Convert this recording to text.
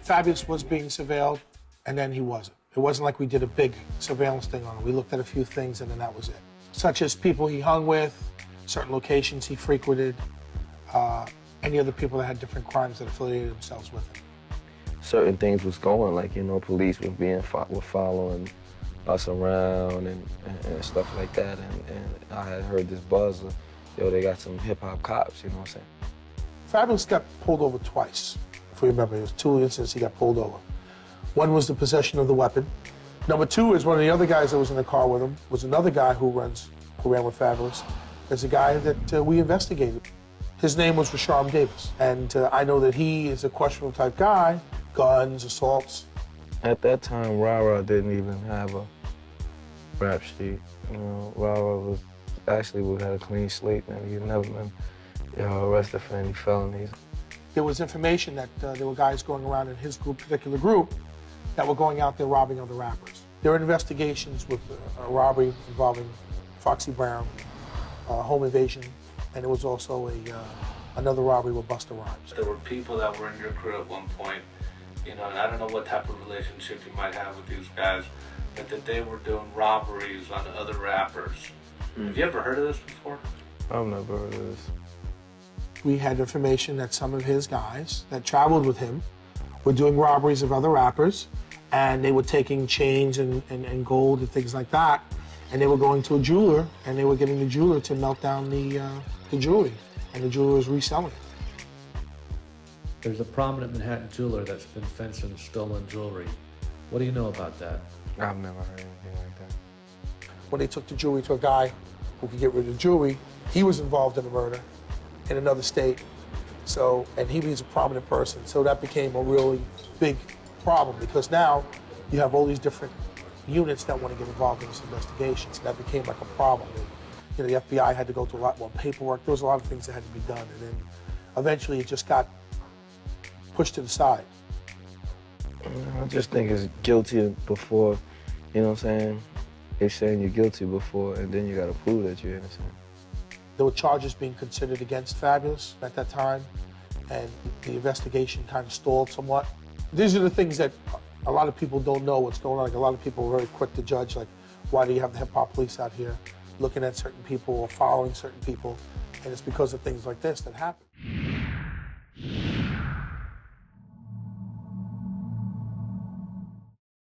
Fabolous was being surveilled, and then he wasn't. It wasn't like we did a big surveillance thing on him. We looked at a few things, and then that was it. Such as people he hung with, certain locations he frequented, any other people that had different crimes that affiliated themselves with him. Certain things was going, like, you know, police were following us around and stuff like that, and I had heard this buzz of, yo, they got some hip-hop cops, you know what I'm saying? Fabolous got pulled over twice, if we remember. There was 2 incidents he got pulled over. One was the possession of the weapon. Number 2 is one of the other guys that was in the car with him was another guy who ran with Fabolous. There's a guy that we investigated. His name was Rashard Davis, and I know that he is a questionable type guy, guns, assaults. At that time, Rara didn't even have a rap sheet. You know, Rara was actually, we had a clean slate, and he'd never been arrested for any felonies. There was information that there were guys going around in his particular group that were going out there robbing other rappers. There were investigations with a robbery involving Foxy Brown, home invasion, and there was also another robbery with Busta Rhymes. There were people that were in your crew at one point, you know, and I don't know what type of relationship you might have with these guys, but that they were doing robberies on other rappers. Have you ever heard of this before? I've never heard of this. We had information that some of his guys that traveled with him were doing robberies of other rappers, and they were taking chains and gold and things like that, and they were going to a jeweler, and they were getting the jeweler to melt down the jewelry, and the jeweler was reselling it. There's a prominent Manhattan jeweler that's been fencing stolen jewelry. What do you know about that? I've never heard anything like that. When they took the jewelry to a guy who could get rid of the jewelry, he was involved in a murder in another state. So, and he was a prominent person. So that became a really big problem because now you have all these different units that want to get involved in this investigation. So that became like a problem. And, you know, the FBI had to go through a lot more paperwork. There was a lot of things that had to be done. And then eventually it just got pushed to the side. I just think it's guilty before, you know what I'm saying? They're saying you're guilty before, and then you got to prove that you're innocent. There were charges being considered against Fabolous at that time, and the investigation kind of stalled somewhat. These are the things that a lot of people don't know what's going on. Like, a lot of people are very quick to judge, like, why do you have the hip-hop police out here looking at certain people or following certain people? And it's because of things like this that happen.